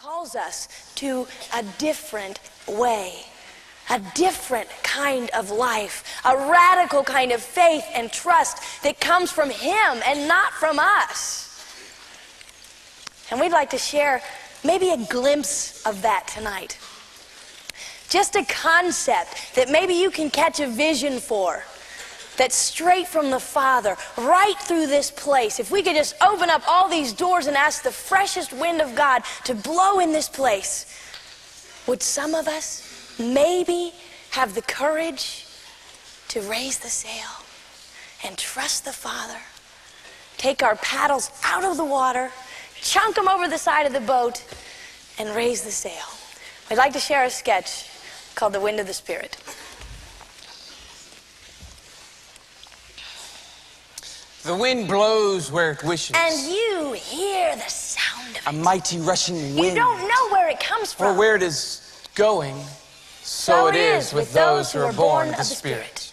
calls us to a different way, a different kind of life, a radical kind of faith and trust that comes from Him and not from us. And we'd like to share maybe a glimpse of that tonight. Just a concept that maybe you can catch a vision for, that's straight from the Father, right through this place. If we could just open up all these doors and ask the freshest wind of God to blow in this place, would some of us maybe have the courage to raise the sail and trust the Father, take our paddles out of the water, chunk them over the side of the boat, and raise the sail? We'd like to share a sketch called The Wind of the Spirit. The wind blows where it wishes. And you hear the sound of a mighty rushing wind. You don't know where it comes from. Or where it is going. So it is with those who are born of the Spirit.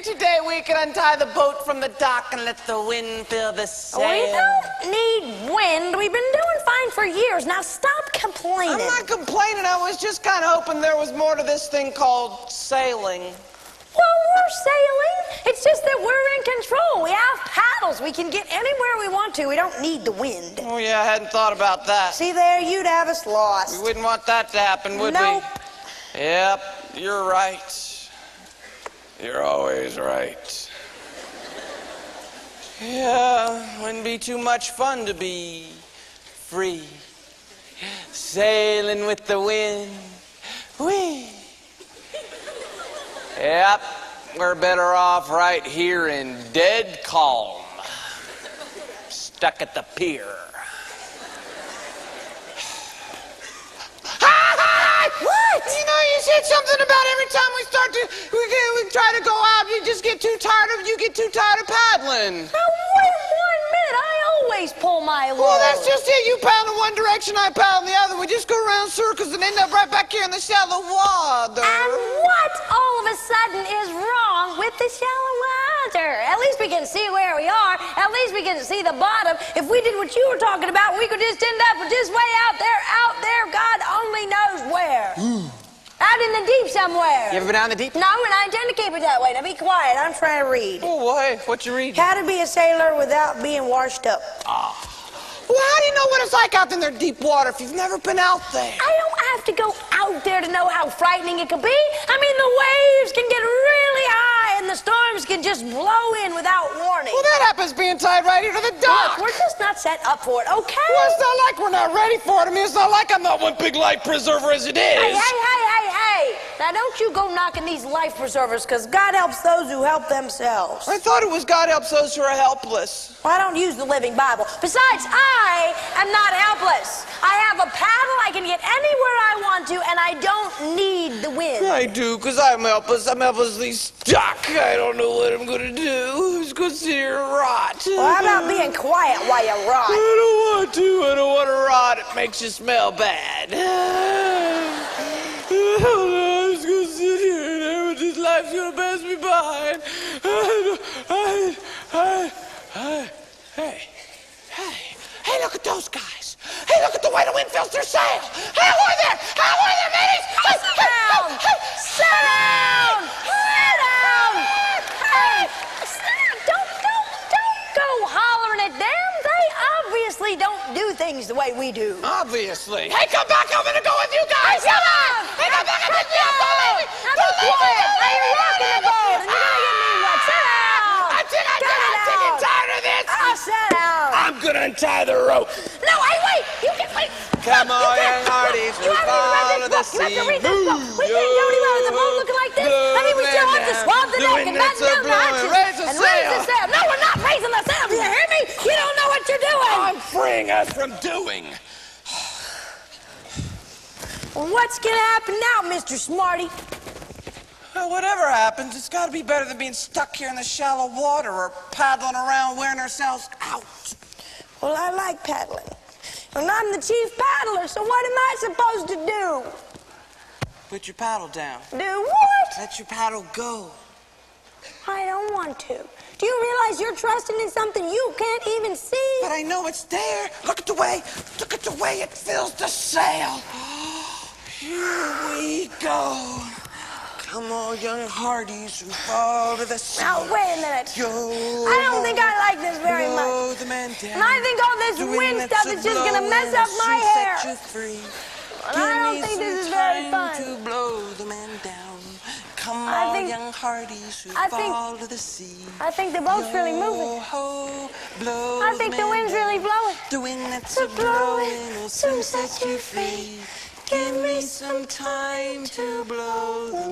Today we can untie the boat from the dock and let the wind fill the sail. We don't need wind. We've been doing fine for years. Now stop complaining. I'm not complaining. I was just kind of hoping there was more to this thing called sailing. Well, we're sailing. It's just that we're in control. We have paddles. We can get anywhere we want to. We don't need the wind. Oh, yeah, I hadn't thought about that. See there? You'd have us lost. We wouldn't want that to happen, would Nope. we? Yep, you're right. You're always right. Yeah, wouldn't be too much fun to be free. Sailing with the wind. Whee! Yep, we're better off right here in dead calm. Stuck at the pier. What? You know, you said something about every time we try to go out, you get too tired of paddling. Now, wait 1 minute. I always pull my load. Well, that's just it. You paddle in one direction, I paddle in the other. We just go around circles and end up right back here in the shallow water. And what all of a sudden is wrong with the shallow water? At least we can see where we are. At least we can see the bottom. If we did what you were talking about, we could just end up just way out there. God only knows where. Out in the deep somewhere. You ever been out in the deep? No, and I intend to keep it that way. Now be quiet. I'm trying to read. Oh, why? What you reading? How to be a sailor without being washed up. Well, how do you know what it's like out in the deep water if you've never been out there? I don't have to go out there to know how frightening it could be. I mean, the waves can get really high and the storms can just blow in without warning. Well, that happens being tied right here to the dock. Look, we're just not set up for it, okay? Well, it's not like we're not ready for it. I mean, it's not like I'm not one big life preserver as it is. Hey. Now, don't you go knocking these life preservers, because God helps those who help themselves. I thought it was God helps those who are helpless. Well, I don't use the Living Bible. Besides, I am not helpless. I have a paddle. I can get anywhere I want to, and I don't need the wind. I do, because I'm helpless. I'm helplessly stuck. I don't know what I'm going to do. I'm just going to sit here and rot. Well, how about being quiet while you rot? I don't want to. I don't want to rot. It makes you smell bad. I'm just going to sit life's gonna pass me by. Hey, look at those guys. Hey, look at the way the wind fills their sail. Hey, ahoy there, mateys. Sit down! Sit down! Sit down! Hey, sit down. Don't go hollering at them. They obviously don't do things the way we do. Obviously. Hey, come back. I'm gonna go with you guys. Hey, come on! Hey, come back and pick me up. Don't leave me. Now be quiet. Now you're rocking the boat and you're gonna get me wet. Sit down! I'm sick and tired of this. Oh, sit down! I'm gonna untie the rope. No, wait! You can't wait! Come on, You young hearties, You haven't even read this book! You have to read this book! We can't go anywhere with the boat looking like this! I mean, we still have to swab the deck and batten down the hatches and raise the sail! No, we're not raising the sail! Do you hear me? You don't know what you're doing! I'm freeing us from doing. Well, what's gonna happen now, Mr. Smarty? Well, whatever happens, it's got to be better than being stuck here in the shallow water or paddling around wearing ourselves out. Well, I like paddling. And I'm the chief paddler, so what am I supposed to do? Put your paddle down. Do what? Let your paddle go. I don't want to. Do you realize you're trusting in something you can't even see? But I know it's there. Look at the way it fills the sail. Here we go. Come on, young hearties who fall to the sea. Now, wait a minute. I don't think I like this very blow much. the man down. And I think all this wind stuff is just gonna mess up my hair. Set you free. And I don't think this is very fun. To blow the man down. Come I on, think- young hearties who I think- fall to the sea. I think the boat's really moving. Yo-ho, blow I think the man wind's down. really blowing. The wind that's So a-blowing will soon set set you free. Give me some time to blow the